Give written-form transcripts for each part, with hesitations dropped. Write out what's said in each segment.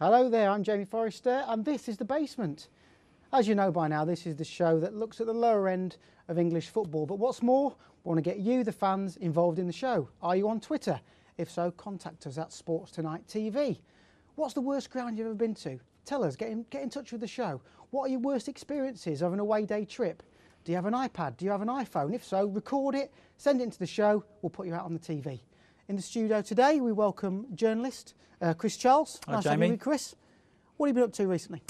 Hello there, I'm Jamie Forrester and this is The Basement. As you know by now, this is the show that looks at the lower end of English football. But what's more, we want to get you, the fans, involved in the show. Are you on Twitter? If so, contact us at Sports Tonight TV. What's the worst ground you've ever been to? Tell us, get in touch with the show. What are your worst experiences of an away day trip? Do you have an iPad? Do you have an iPhone? If so, record it, send it into the show, we'll put you out on the TV. In the studio today, we welcome journalist Chris Charles. Hi, nice Jamie. to have you, Chris. What have you been up to recently?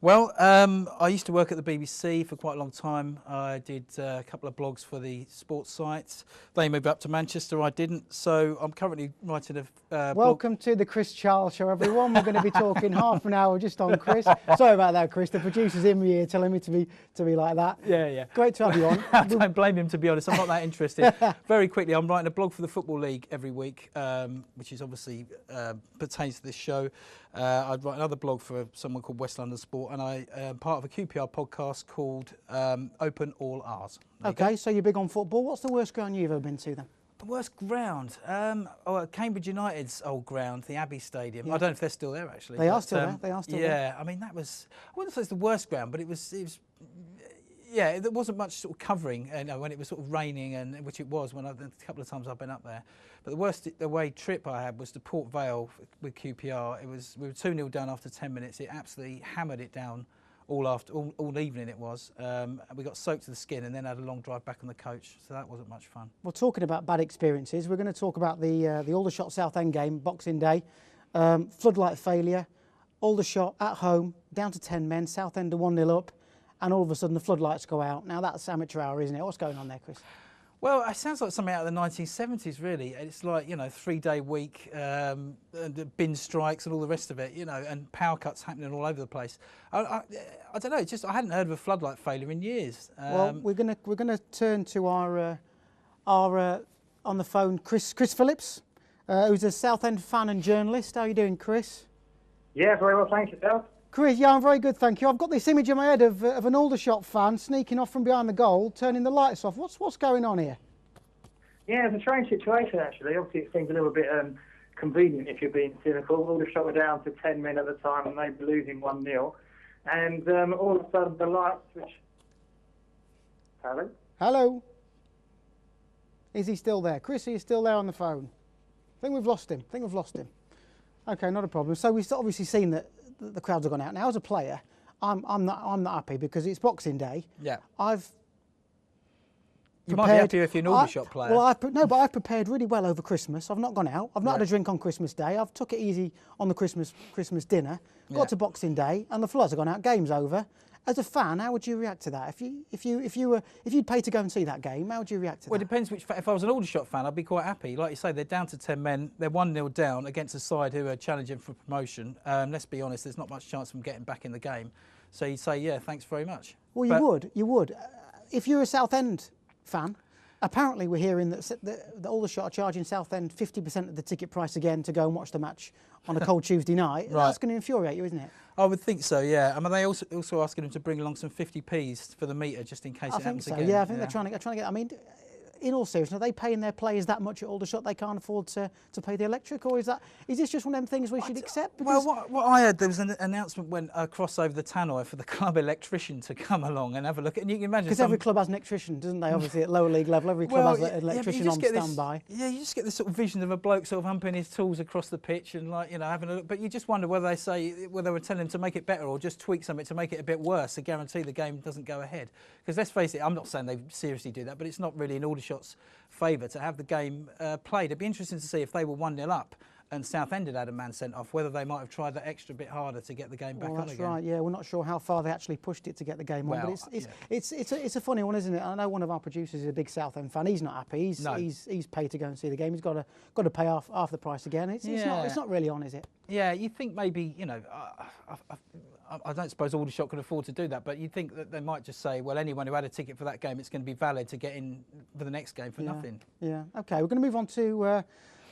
Well, I used to work at the BBC for quite a long time. I did a couple of blogs for the sports sites. They moved up to Manchester, I didn't. So I'm currently writing a blog. Welcome to the Chris Charles Show, everyone. We're going to be talking half an hour just on Chris. Sorry about that, Chris. The producer's in me here telling me to be like that. Yeah. Great to have you on. I don't blame him, to be honest. I'm not that interested. Very quickly, I'm writing a blog for the Football League every week, which is obviously pertains to this show. I'd write another blog for someone called West London Sport, and I am part of a QPR podcast called Open All Ours. Okay, so you're big on football. What's the worst ground you've ever been to then? The worst ground? Cambridge United's old ground, the Abbey Stadium. Yeah. I don't know if they're still there, actually. They are still there. They are still there. Yeah, I mean, that was, I wouldn't say it's the worst ground, but it was yeah, there wasn't much sort of covering, when it was sort of raining, and which it was when a couple of times I've been up there. But the worst away trip I had was to Port Vale with QPR. We were 2-0 down after 10 minutes. It absolutely hammered it down all evening. It was. We got soaked to the skin, and then had a long drive back on the coach. So that wasn't much fun. Well, talking about bad experiences, we're going to talk about the Aldershot Southend game, Boxing Day, floodlight failure, Aldershot at home, down to 10 men, Southend are 1-0 up. And all of a sudden the floodlights go out. Now that's amateur hour, isn't it? What's going on there, Chris? Well, it sounds like something out of the 1970s, really. It's like, 3-day week, and the bin strikes and all the rest of it, and power cuts happening all over the place. I don't know. It's just I hadn't heard of a floodlight failure in years. Well, we're gonna turn to our on the phone Chris Phillips, who's a Southend fan and journalist. How are you doing, Chris? Yeah, very well, thanks yourself. Chris, yeah, I'm very good, thank you. I've got this image in my head of an Aldershot fan sneaking off from behind the goal, turning the lights off. What's going on here? Yeah, it's a strange situation, actually. Obviously, it seems a little bit convenient if you're being cynical. Aldershot were down to 10 men at the time, and they were losing 1-0. And all of a sudden, the lights, which... Hello? Hello? Is he still there? Chris, are you still there on the phone? I think we've lost him. Okay, not a problem. So we've obviously seen that the crowds have gone out. Now, as a player, I'm not happy because it's Boxing Day. Yeah. You might be happier if you're an Aldershot player. Well, but I've prepared really well over Christmas. I've not gone out. I've not had a drink on Christmas Day. I've took it easy on the Christmas dinner. Got to Boxing Day, and the floods have gone out. Game's over. As a fan, how would you react to that? If you'd pay to go and see that game, how would you react to that? Well, it depends which. If I was an Aldershot fan, I'd be quite happy. Like you say, they're down to 10 men. They're 1-0 down against a side who are challenging for promotion. Let's be honest, there's not much chance of them getting back in the game. So you'd say, yeah, thanks very much. Well, you would. If you're a Southend fan, apparently we're hearing that Aldershot are charging Southend 50% of the ticket price again to go and watch the match on a cold Tuesday night. Right. That's going to infuriate you, isn't it? I would think so, yeah. I mean, they also asking them to bring along some 50p's for the metre just in case it happens again. Yeah, I think they're trying to get. I mean, in all seriousness, are they paying their players that much at Aldershot they can't afford to pay the electric, or is this just one of them things we should accept? Well, what I heard, there was an announcement went across over the tannoy for the club electrician to come along and have a look at, and you can imagine. Because every club has an electrician, doesn't they? Obviously, at lower league level, every club has an electrician on standby. Yeah, you just get this sort of vision of a bloke sort of humping his tools across the pitch and having a look. But you just wonder whether they were telling him to make it better or just tweak something to make it a bit worse to guarantee the game doesn't go ahead. Because let's face it, I'm not saying they seriously do that, but it's not really in Aldershot's favour to have the game played. It'd be interesting to see if they were 1-0 up and Southend had a man sent off, whether they might have tried that extra bit harder to get the game back on again. That's right, yeah. We're not sure how far they actually pushed it to get the game on, but it's a funny one, isn't it? I know one of our producers is a big Southend fan. He's not happy. He's paid to go and see the game. He's got to pay half the price again. It's not really on, is it? Yeah, you think maybe, I don't suppose Aldershot could afford to do that, but you'd think that they might just say, well, anyone who had a ticket for that game, it's going to be valid to get in for the next game for nothing. Yeah, OK, we're going to move on to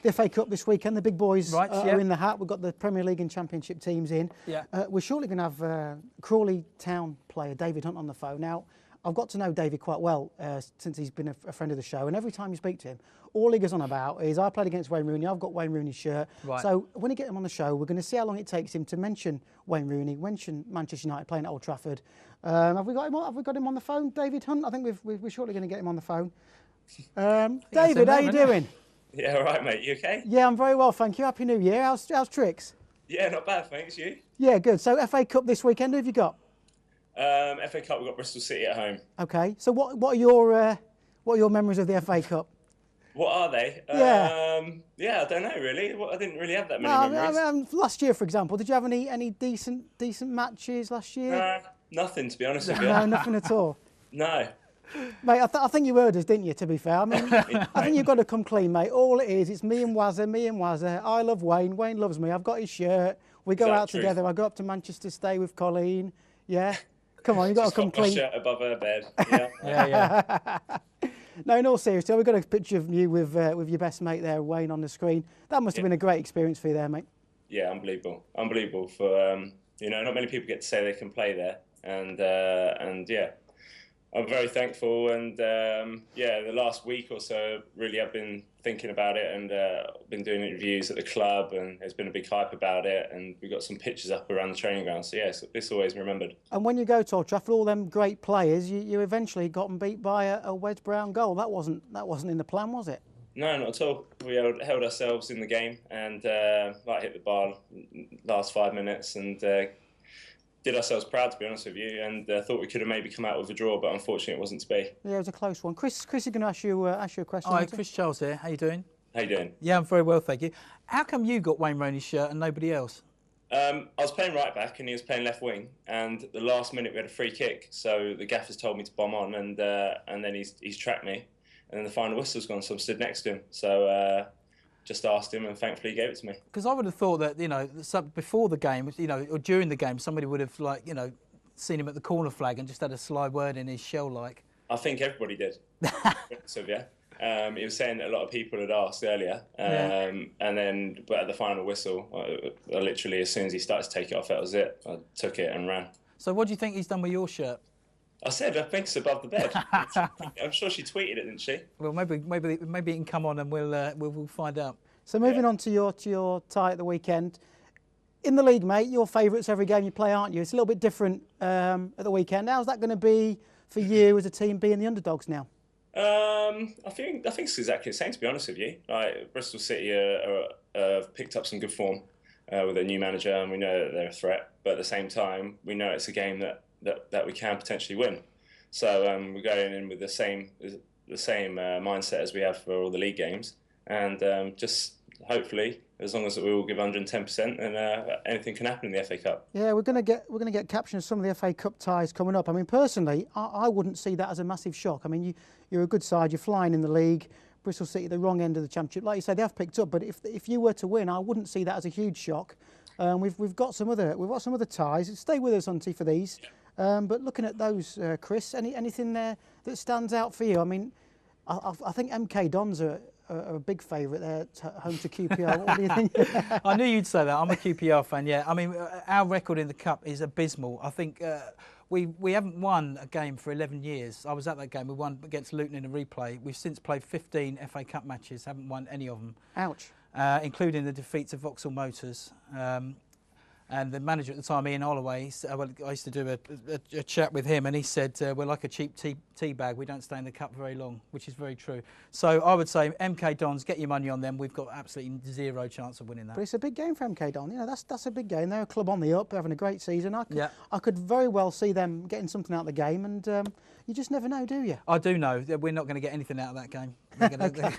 the FA Cup this weekend. The big boys are in the hat. We've got the Premier League and Championship teams in. Yeah. We're shortly going to have Crawley Town player David Hunt on the phone. Now, I've got to know David quite well since he's been a friend of the show, and every time you speak to him, all he goes on about is, I played against Wayne Rooney, I've got Wayne Rooney's shirt. Right. So when we get him on the show, we're going to see how long it takes him to mention Wayne Rooney, mention Manchester United playing at Old Trafford. Have we got him on the phone, David Hunt? I think we're shortly going to get him on the phone. David, how you doing? Yeah, all right, mate. You okay? Yeah, I'm very well, thank you. Happy New Year. How's Tricks? Yeah, not bad, thanks. You? Yeah, good. So FA Cup this weekend, who have you got? FA Cup, we've got Bristol City at home. Okay. So what are your memories of the FA Cup? What are they? Yeah. Yeah, I don't know really. I didn't really have that many memories. Last year, for example, did you have any decent matches last year? Nothing, to be honest with you. No, nothing at all. No. Mate, I think you heard us, didn't you, to be fair? I mean, I think you've got to come clean, mate. All it is, it's me and Wazza. I love Wayne. Wayne loves me. I've got his shirt. We go out together. I go up to Manchester, stay with Colleen. Yeah? Come on, you've got to come clean. Shirt above her bed. Yeah. Yeah. No, in all seriousness, we've got a picture of you with your best mate there, Wayne, on the screen. That must have been a great experience for you there, mate. Yeah, unbelievable. For not many people get to say they can play there, and yeah. I'm very thankful, and the last week or so, really, I've been thinking about it, and been doing interviews at the club, and there's been a big hype about it, and we've got some pictures up around the training ground. So yeah, it's always remembered. And when you go to Old Trafford, all them great players, you eventually got them beat by a Wes Brown goal. That wasn't in the plan, was it? No, not at all. We held ourselves in the game, and hit the bar last 5 minutes, and did ourselves proud, to be honest with you, and thought we could have maybe come out with a draw, but unfortunately it wasn't to be. Yeah, it was a close one. Chris is going to ask you a question. Hi, Chris Charles here. How you doing? How you doing? Yeah, I'm very well, thank you. How come you got Wayne Rooney's shirt and nobody else? I was playing right back and he was playing left wing, and the last minute we had a free kick, so the gaffers told me to bomb on, and then he's tracked me, and then the final whistle's gone, so I'm stood next to him. So just asked him, and thankfully he gave it to me. Because I would have thought that before the game, or during the game, somebody would have seen him at the corner flag and just had a sly word in his shell, like. I think everybody did. So yeah, he was saying that a lot of people had asked earlier, but at the final whistle, I literally, as soon as he started to take it off, that was it. I took it and ran. So what do you think he's done with your shirt? I said, I think it's above the bed. I'm sure she tweeted it, didn't she? Well, maybe it can come on and we'll find out. So moving on to your tie at the weekend. In the league, mate, your favourites every game you play, aren't you? It's a little bit different at the weekend. How's that going to be for you as a team being the underdogs now? I think it's exactly the same, to be honest with you. Like, Bristol City have picked up some good form with their new manager, and we know that they're a threat. But at the same time, we know it's a game that we can potentially win. So we're going in with the same mindset as we have for all the league games, and just hopefully, as long as we all give 110%, then anything can happen in the FA Cup. Yeah, we're going to get captions of some of the FA Cup ties coming up. I mean, personally, I wouldn't see that as a massive shock. I mean, you're a good side, you're flying in the league. Bristol City, the wrong end of the championship, like you said, they have picked up. But if you were to win, I wouldn't see that as a huge shock. We've got some other ties. Stay with us, Hunty, for these. But looking at those, Chris, anything there that stands out for you? I mean, I think MK Dons are a big favourite there, home to QPR. What do you think? I knew you'd say that. I'm a QPR fan, yeah. I mean, our record in the Cup is abysmal. I think we haven't won a game for 11 years. I was at that game. We won against Luton in a replay. We've since played 15 FA Cup matches, haven't won any of them. Ouch. Including the defeats of Vauxhall Motors. And the manager at the time, Ian Holloway, I used to do a chat with him, and he said, we're like a cheap tea bag. We don't stay in the Cup very long, which is very true. So I would say MK Dons, get your money on them. We've got absolutely zero chance of winning that. But it's a big game for MK Dons. You know, that's a big game. They're a club on the up, they're having a great season. I could very well see them getting something out of the game, and you just never know, do you? I do know. We're not going to get anything out of that game. Okay.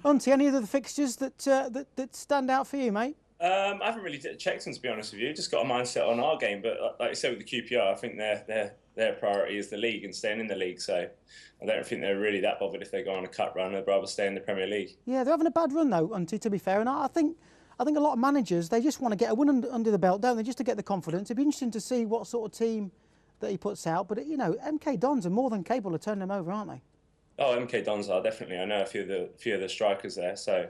Auntie, any of the fixtures that stand out for you, mate? I haven't really checked them, to be honest with you. Just got a mindset on our game, but like you said with the QPR, I think their priority is the league and staying in the league. So I don't think they're really that bothered if they go on a cup run. They'd rather stay in the Premier League. Yeah, they're having a bad run though, Auntie, to be fair. And I think a lot of managers, they just want to get a win under the belt, don't they? Just to get the confidence. It'd be interesting to see what sort of team that he puts out. But MK Dons are more than capable of turning them over, aren't they? Oh, MK Dons are definitely. I know a few of the strikers there, so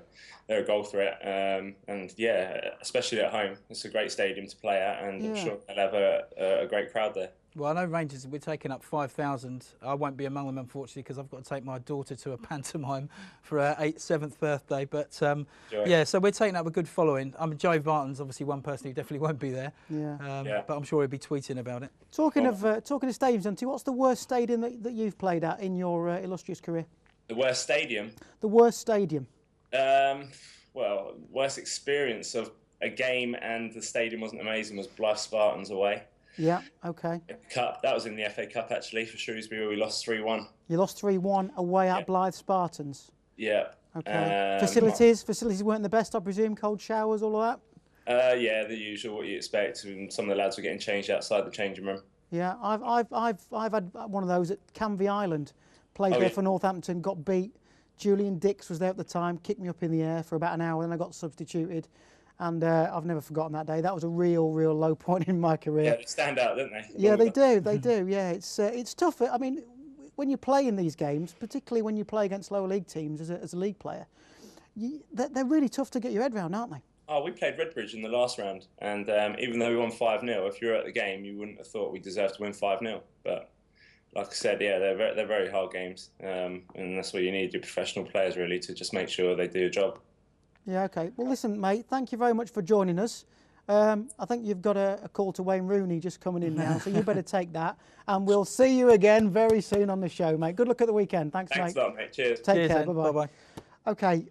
they're a goal threat. And yeah, especially at home, it's a great stadium to play at, and I'm sure they'll have a great crowd there. Well, I know Rangers, we're taking up 5,000. I won't be among them, unfortunately, because I've got to take my daughter to a pantomime for her 7th birthday. But, yeah, so we're taking up a good following. I mean, Joe Barton's obviously one person who definitely won't be there. Yeah. But I'm sure he'll be tweeting about it. Talking of stadiums, Auntie, what's the worst stadium that you've played at in your illustrious career? The worst stadium? The worst stadium? Well, worst experience of a game and the stadium wasn't amazing was Blythe Spartans away. Yeah, okay. Cup, that was in the FA Cup actually for Shrewsbury, where we lost 3-1. You lost 3-1 away at Blythe Spartans? Yeah. Okay. Facilities weren't the best, I presume, cold showers, all of that? Yeah, the usual, what you expect. And some of the lads were getting changed outside the changing room. Yeah, I've had one of those at Canvey Island. Played there for Northampton, got beat. Julian Dix was there at the time, kicked me up in the air for about an hour, then I got substituted. And I've never forgotten that day. That was a real low point in my career. Yeah, they stand out, don't they? Yeah, they do. Yeah, it's tough. I mean, when you play in these games, particularly when you play against lower league teams as a league player, they're really tough to get your head around, aren't they? Oh, we played Redbridge in the last round, and even though we won 5-0, if you were at the game, you wouldn't have thought we deserved to win 5-0. But like I said, yeah, they're very hard games, and that's what you need your professional players really to just make sure they do a job. Yeah, okay. Well, listen, mate, thank you very much for joining us. I think you've got a call to Wayne Rooney just coming in now, so you better take that. And we'll see you again very soon on the show, mate. Good luck at the weekend. Thanks, mate. Thanks a lot, mate. Cheers. Take care. Then. Bye-bye. Bye-bye. Okay,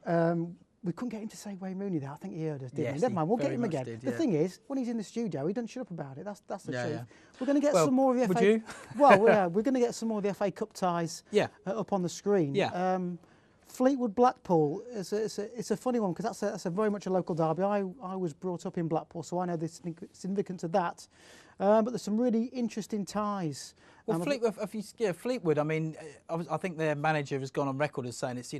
we couldn't get him to say Wayne Rooney there. I think he heard us, didn't he? Never mind, we'll get him again. The thing is, when he's in the studio, he doesn't shut up about it. That's the truth. Yeah. We're going to get some more of the FA... Would you? Well, we're going to get some more of the FA Cup ties up on the screen. Yeah. Fleetwood Blackpool it's a funny one because that's a very much a local derby. I was brought up in Blackpool, so I know the significance of that. But there's some really interesting ties. Well, Fleetwood. I mean, I think their manager has gone on record as saying it's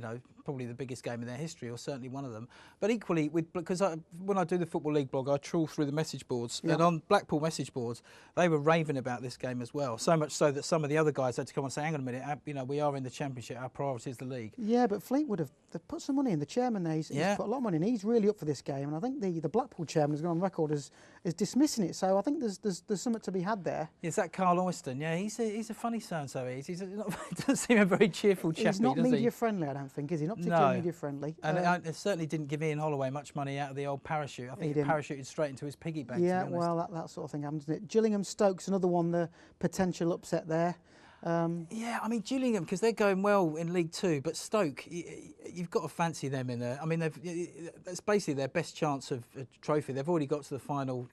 probably the biggest game in their history, or certainly one of them. But equally, because when I do the Football League blog, I trawl through the message boards, and on Blackpool message boards, they were raving about this game as well. So much so that some of the other guys had to come and say, "Hang on a minute, we are in the Championship. Our priority is the league." Yeah, but Fleetwood they've put some money in. The chairman there, he's put a lot of money in. He's really up for this game, and I think the Blackpool chairman has gone on record as dismissing it. So I think there's something to be had there. Is that Carl Oyston? Yeah, he's a funny so-and-so. He doesn't seem a very cheerful chappy, does he? He's not media friendly, I don't think, is he? Not particularly media friendly. And it certainly didn't give Ian Holloway much money out of the old parachute. I think he parachuted straight into his piggy bank. Yeah, well, that sort of thing happens, doesn't it? Gillingham Stoke's another one, the potential upset there. Yeah, I mean, Gillingham, because they're going well in League Two, but Stoke, you've got to fancy them in there. I mean, that's basically their best chance of a trophy. They've already got to the final,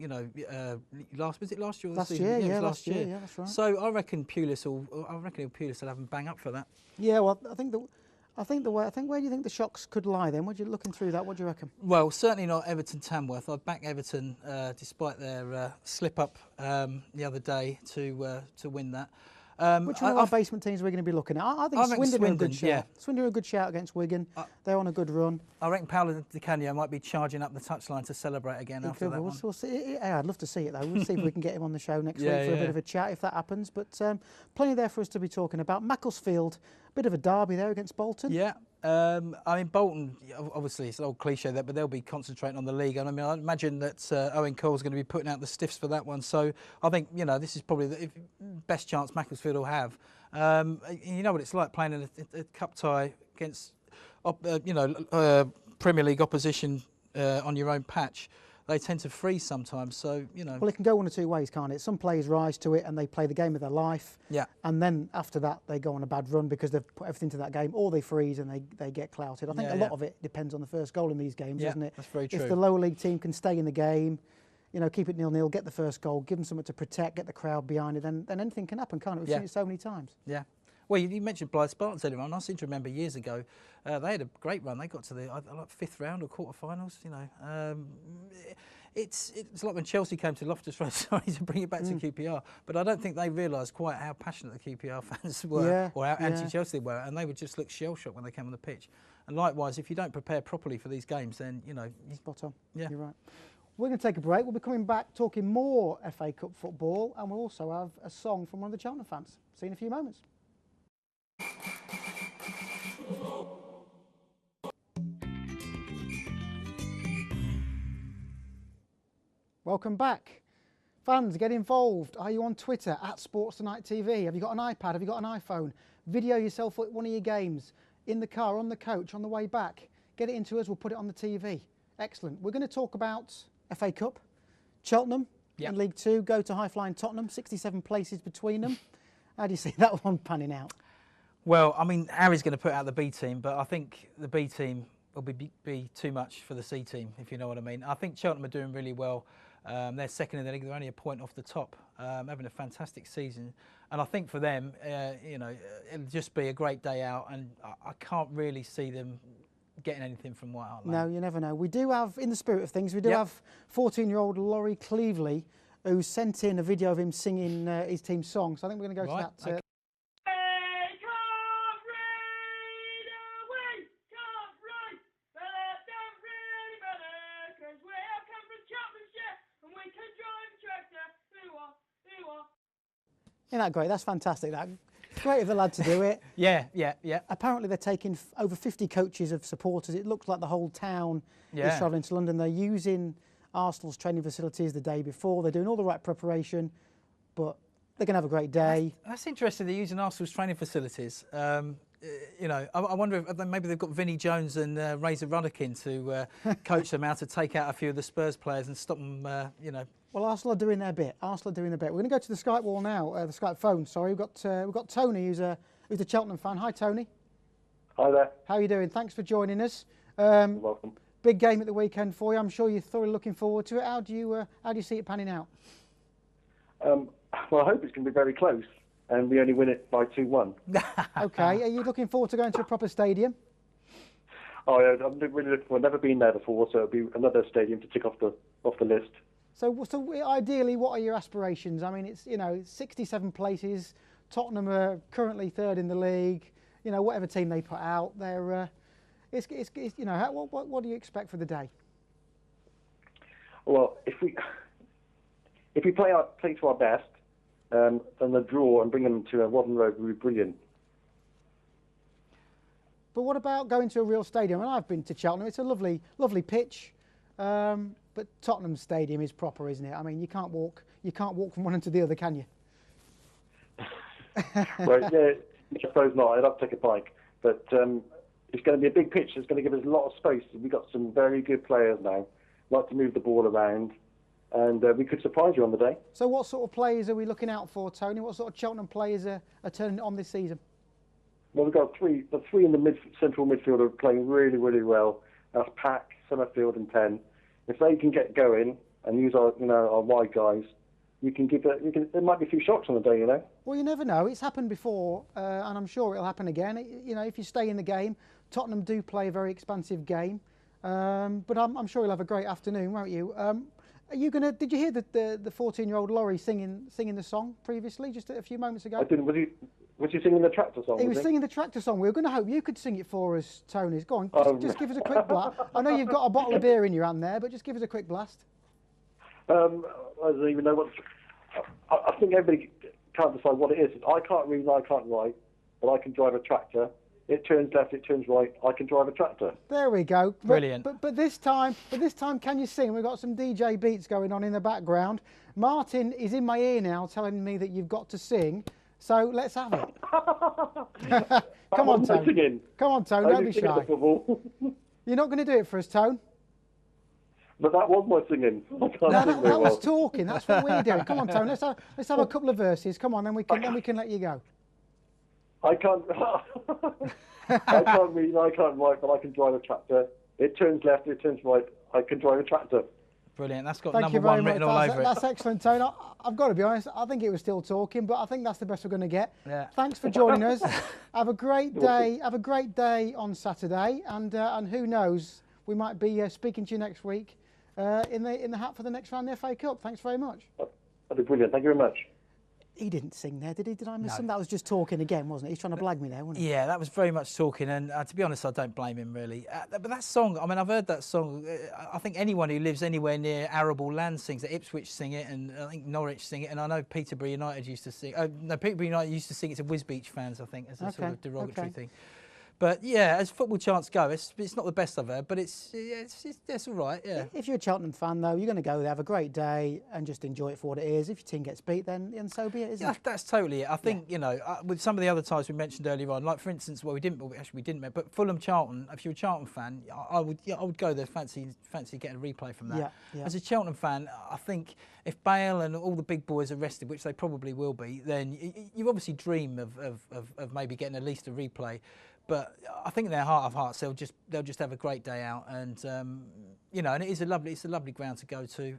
last year? Last year, yeah, last year. Yeah, that's right. So I reckon Pulis will have them bang up for that. Yeah, well, I think where do you think the shocks could lie then? What are you looking through that? What do you reckon? Well, certainly not Everton Tamworth. I'd back Everton despite their slip up the other day to win that. Which one of our basement teams are we going to be looking at? I think Swindon are a good shout. Yeah. Swindon are a good shout against Wigan. They're on a good run. I reckon Paolo Di Canio might be charging up the touchline to celebrate again after that one. We'll see. I'd love to see it though. We'll see if we can get him on the show next week for a bit of a chat if that happens. But plenty there for us to be talking about. Macclesfield, bit of a derby there against Bolton. Yeah. I mean, Bolton, obviously, it's an old cliche there, but they'll be concentrating on the league. And I mean, I imagine that Owen Cole's going to be putting out the stiffs for that one. So I think, this is probably the best chance Macclesfield will have. You know what it's like playing in a cup tie against, Premier League opposition on your own patch. They tend to freeze sometimes, so, Well, it can go one of two ways, can't it? Some players rise to it and they play the game of their life. Yeah. And then after that, they go on a bad run because they've put everything to that game, or they freeze and they get clouted. I think a lot of it depends on the first goal in these games, doesn't it? That's very true. If the lower league team can stay in the game, keep it 0-0, get the first goal, give them something to protect, get the crowd behind it, then anything can happen, can't it? We've seen it so many times. Yeah. Well, you mentioned Blythe Spartans earlier on. I seem to remember years ago, they had a great run. They got to the fifth round or quarterfinals. It's like when Chelsea came to Loftus Road, sorry to bring it back to QPR, but I don't think they realised quite how passionate the QPR fans were, or how anti-Chelsea they were, and they would just look shell-shocked when they came on the pitch. And likewise, if you don't prepare properly for these games, then spot on. Yeah, you're right. We're going to take a break. We'll be coming back talking more FA Cup football, and we'll also have a song from one of the Cheltenham fans. See you in a few moments. Welcome back. Fans, get involved. Are you on Twitter @SportsTonightTV? Have you got an iPad? Have you got an iPhone? Video yourself at one of your games, in the car, on the coach, on the way back. Get it into us, we'll put it on the TV. Excellent. We're going to talk about FA Cup. Cheltenham in League Two go to high-flying Tottenham, 67 places between them. How do you see that one panning out? Well, I mean, Harry's going to put out the B team, but I think the B team will be too much for the C team, if you know what I mean. I think Cheltenham are doing really well. They're second in the league. They're only a point off the top, having a fantastic season. And I think for them, you know, it'll just be a great day out. And I can't really see them getting anything from White Hart Lane. No, you never know. We do have, in the spirit of things, we do have 14-year-old Laurie Cleveley, who sent in a video of him singing his team song. So I think we're going to go to that. Okay. Isn't that great? That's fantastic. That great of the lad to do it. Yeah. Apparently they're taking over 50 coaches of supporters. It looks like the whole town is travelling to London. They're using Arsenal's training facilities the day before. They're doing all the right preparation, but they're going to have a great day. That's interesting. They're using Arsenal's training facilities. You know, I wonder if maybe they've got Vinnie Jones and Razor Ruddokin to coach them how to take out a few of the Spurs players and stop them, you know. Well, Arsenal are doing their bit. Arsenal are doing their bit. We're going to go to the Skype wall now, the Skype phone. Sorry, we've got Tony, who's a Cheltenham fan. Hi, Tony. Hi there. How are you doing? Thanks for joining us. You're welcome. Big game at the weekend for you. I'm sure you're thoroughly looking forward to it. How do you see it panning out? Well, I hope it's going to be very close, and we only win it by 2-1. Okay. Are you looking forward to going to a proper stadium? Oh, yeah, I'm really looking forward. I've never been there before, so it'll be another stadium to tick off the list. So ideally, what are your aspirations? I mean, it's 67 places. Tottenham are currently third in the league. You know, whatever team they put out, they're it's you know, what do you expect for the day? Well, if we play to our best, then the draw and bring them to a Wadden Road would be brilliant. But what about going to a real stadium? And I've been to Cheltenham. It's a lovely pitch. But Tottenham Stadium is proper, isn't it? I mean, you can't walk from one end to the other, can you? Well, yeah, I suppose not. I'd have to take a bike. But it's going to be a big pitch. It's going to give us a lot of space. We've got some very good players now. Like to move the ball around, and we could surprise you on the day. So what sort of players are we looking out for, Tony? What sort of Cheltenham players are turning on this season? Well, we've got three in the central midfield are playing really, really well. That's Pack, Summerfield and Penn. If they can get going and use our wide guys, there might be a few shocks on the day, you know. Well, you never know. It's happened before, and I'm sure it'll happen again. You know, if you stay in the game, Tottenham do play a very expansive game, but I'm sure you'll have a great afternoon, won't you? Are you gonna? Did you hear the 14-year-old Laurie singing the song previously, just a few moments ago? I didn't. Was he singing the tractor song? He was singing the tractor song. We were going to hope you could sing it for us, Tony. Go on, just give us a quick blast. I know you've got a bottle of beer in your hand there, but just give us a quick blast. I don't even know what. I think everybody can't decide what it is. I can't read, I can't write, but I can drive a tractor. It turns left, it turns right. I can drive a tractor. There we go. Brilliant. But this time, can you sing? We've got some DJ beats going on in the background. Martin is in my ear now, telling me that you've got to sing. So let's have it. Come on, Tone. Come on, Tone. Don't be shy. You're not going to do it for us, Tone? But that was my singing. That was talking. That's what we're doing. Come on, Tone. Let's have a couple of verses. Come on, then we can let you go. I can't. I can't read. I can't write, but I can drive a tractor. It turns left. It turns right. I can drive a tractor. Brilliant. That's got Thank number one written all over it. That's excellent, Tone. I've got to be honest. I think it was still talking, but I think that's the best we're going to get. Yeah. Thanks for joining us. Have a great day. Have a great day on Saturday, and who knows, we might be speaking to you next week in the hat for the next round of the FA Cup. Thanks very much. That'd be brilliant. Thank you very much. He didn't sing there, did he? Did I miss him? That was just talking again, wasn't it? He's trying to blag me there, wasn't he? Yeah, that was very much talking, and to be honest, I don't blame him really. But that song, I mean, I've heard that song. I think anyone who lives anywhere near arable land sings it. Ipswich sing it, and I think Norwich sing it, and I know Peterborough United used to sing. No, Peterborough United used to sing it to Wisbeach fans, I think, as a sort of derogatory thing. But yeah, as football chants go, it's not the best of her, but it's all right. Yeah. If you're a Cheltenham fan, though, you're going to go there, have a great day, and just enjoy it for what it is. If your team gets beat, then so be it, isn't it? That's totally it. I think with some of the other ties we mentioned earlier on, like for instance, we didn't, but Fulham Charlton. If you're a Charlton fan, I would go there. Fancy getting a replay from that. Yeah. As a Cheltenham fan, I think if Bale and all the big boys are rested, which they probably will be, then you obviously dream of maybe getting at least a replay. But I think in their heart of hearts, they'll just have a great day out, and and it's a lovely ground to go to,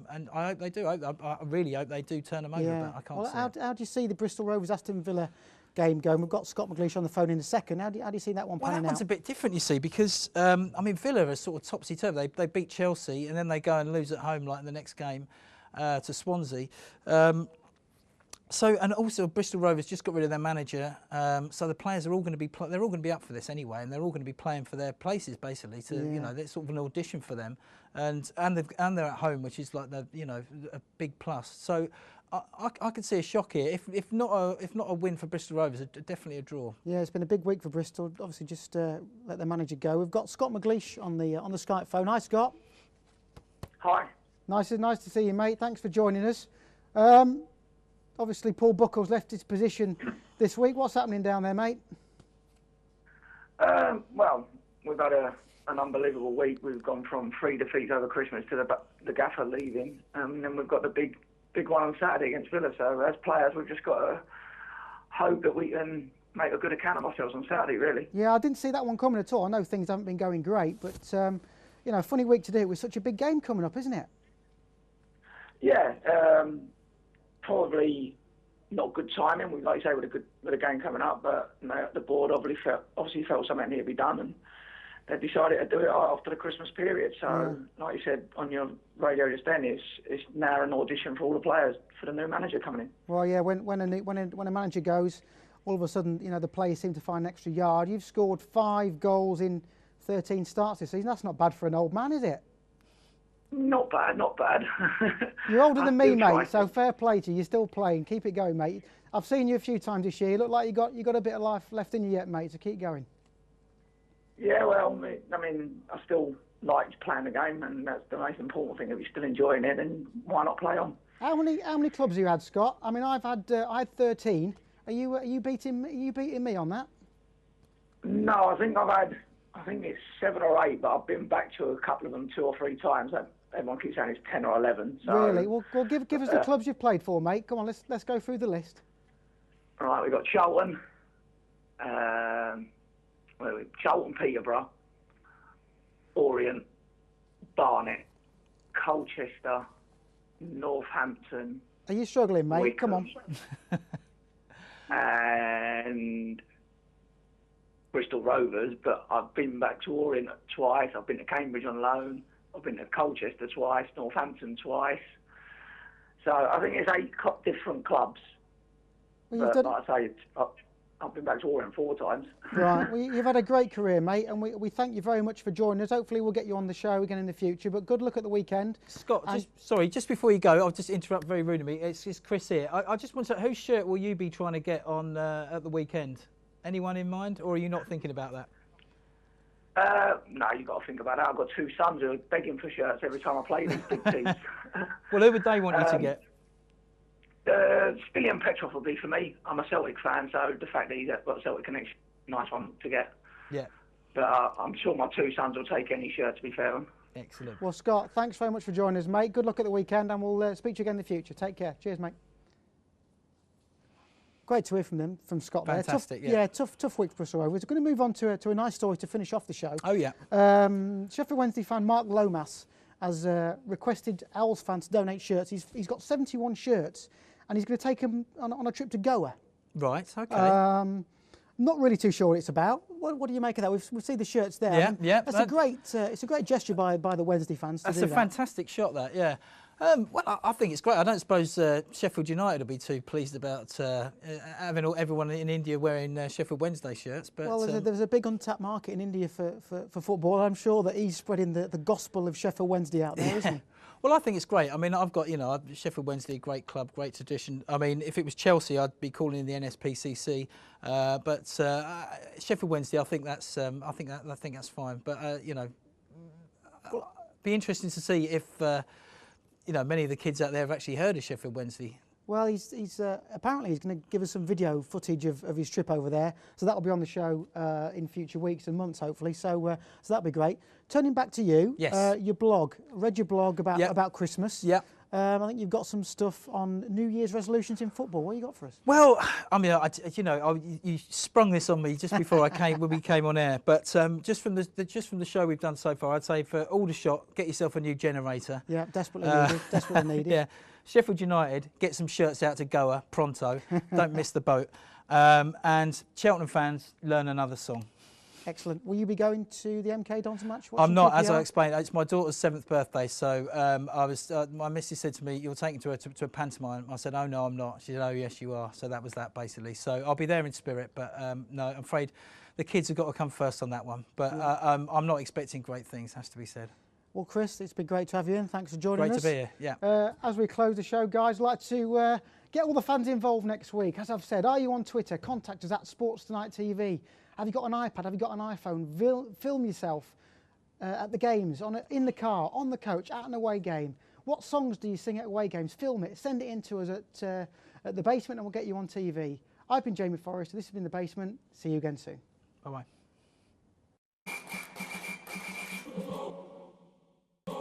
and I hope they do. I really hope they do turn them over. But I can't see how do you see the Bristol Rovers Aston Villa game going? We've got Scott McGleish on the phone in a second. How do you see that one panning out? That one's a bit different, you see, because Villa are sort of topsy-turvy. They beat Chelsea and then they go and lose at home like in the next game to Swansea. And also Bristol Rovers just got rid of their manager, so the players are all going to be up for this anyway, and they're all going to be playing for their places basically. It's sort of an audition for them, and they're at home, which is like a big plus. So I could see a shock here. If not a win for Bristol Rovers, definitely a draw. Yeah, it's been a big week for Bristol. Obviously, just let their manager go. We've got Scott McGleish on the Skype phone. Hi, Scott. Hi. Nice to see you, mate. Thanks for joining us. Obviously, Paul Buckle's left his position this week. What's happening down there, mate? Well, we've had an unbelievable week. We've gone from 3 defeats over Christmas to the gaffer leaving, and then we've got the big one on Saturday against Villa. So as players, we've just got to hope that we can make a good account of ourselves on Saturday, really. Yeah, I didn't see that one coming at all. I know things haven't been going great, but funny week to do it with such a big game coming up, isn't it? Yeah. Probably not good timing. We, like you say, with a game coming up, but the board obviously felt something needed to be done, and they decided to do it after the Christmas period. So, like you said on your radio just then, it's now an audition for all the players for the new manager coming in. Well, yeah, when a manager goes, all of a sudden, the players seem to find an extra yard. You've scored 5 goals in 13 starts this season. That's not bad for an old man, is it? Not bad. You're older than me, mate, so fair play to you. You're still playing. Keep it going, mate. I've seen you a few times this year. You look like you got a bit of life left in you yet, mate, so keep going. Yeah, well, I still like playing the game, and that's the most important thing. If you're still enjoying it, then why not play on? How many clubs have you had, Scott? I had 13. Are you beating me on that? No, I think it's 7 or 8, but I've been back to a couple of them 2 or 3 times. Everyone keeps saying it's 10 or 11. So, really? Well, give us the clubs you've played for, mate. Come on, let's go through the list. All right, we've got Cheltenham, Cheltenham, Peterborough, Orient, Barnet, Colchester, Northampton. Are you struggling, mate? Wickham, come on. And Bristol Rovers, but I've been back to Orient twice. I've been to Cambridge on loan. I've been to Colchester twice, Northampton twice. So I think it's 8 different clubs. Well, but like I say, I've been back to Orient 4 times. Right. Well, you've had a great career, mate, and we thank you very much for joining us. Hopefully we'll get you on the show again in the future, but good luck at the weekend. Scott, just before you go, I'll just interrupt very rude of me. It's Chris here. I just want to know, whose shirt will you be trying to get on at the weekend? Anyone in mind, or are you not thinking about that? No, you've got to think about that. I've got 2 sons who are begging for shirts every time I play these big teams. Well, who would they want you to get? Spilly and Petrov would be for me. I'm a Celtic fan, so the fact that he's got a Celtic connection, nice one to get. Yeah. But I'm sure my 2 sons will take any shirt, to be fair. Excellent. Well, Scott, thanks very much for joining us, mate. Good luck at the weekend, and we'll speak to you again in the future. Take care. Cheers, mate. Great to hear from Scott. Fantastic, there. Tough week for Bristol Rovers. We're going to move on to a nice story to finish off the show. Oh, yeah. Sheffield Wednesday fan Mark Lomas has requested Owls fans to donate shirts. He's got 71 shirts, and he's going to take them on a trip to Goa. Right, okay. Not really too sure what it's about. What do you make of that? We've seen the shirts there. Yeah. That's it's a great gesture by the Wednesday fans to do that. That's a fantastic shot, that, yeah. Well, I think it's great. I don't suppose Sheffield United will be too pleased about having everyone in India wearing Sheffield Wednesday shirts. But well, there's a big untapped market in India for football. I'm sure that he's spreading the gospel of Sheffield Wednesday out there, isn't he? Well, I think it's great. I mean, I've got, Sheffield Wednesday, great club, great tradition. I mean, if it was Chelsea, I'd be calling in the NSPCC. But Sheffield Wednesday, I think that's fine. But be interesting to see if many of the kids out there have actually heard of Sheffield Wednesday. Well, he's apparently he's going to give us some video footage of his trip over there, so that'll be on the show in future weeks and months, hopefully. So that'll be great. Turning back to you, yes. Your blog. I read your blog about Christmas. Yeah. I think you've got some stuff on New Year's resolutions in football. What have you got for us? Well, I mean, you sprung this on me just before when we came on air. But just from the show we've done so far, I'd say for Aldershot, get yourself a new generator. Yeah, desperately needed. Desperately needed. Yeah. Sheffield United, get some shirts out to Goa pronto. Don't miss the boat. And Cheltenham fans, learn another song. Excellent. Will you be going to the MK Dons match? I'm not, as I explained. It's my daughter's 7th birthday, so my missus said to me, "You're taking her to a pantomime." I said, "Oh no, I'm not." She said, "Oh yes, you are." So that was that basically. So I'll be there in spirit, but no, I'm afraid the kids have got to come first on that one. But I'm not expecting great things, has to be said. Well, Chris, it's been great to have you in. Thanks for joining us. Great to be here, yeah. As we close the show, guys, I'd like to get all the fans involved next week. As I've said, are you on Twitter? Contact us at Sports Tonight TV. Have you got an iPad? Have you got an iPhone? Film yourself at the games, in the car, on the coach, at an away game. What songs do you sing at away games? Film it. Send it in to us at the basement and we'll get you on TV. I've been Jamie Forrester. This has been The Basement. See you again soon. Bye-bye.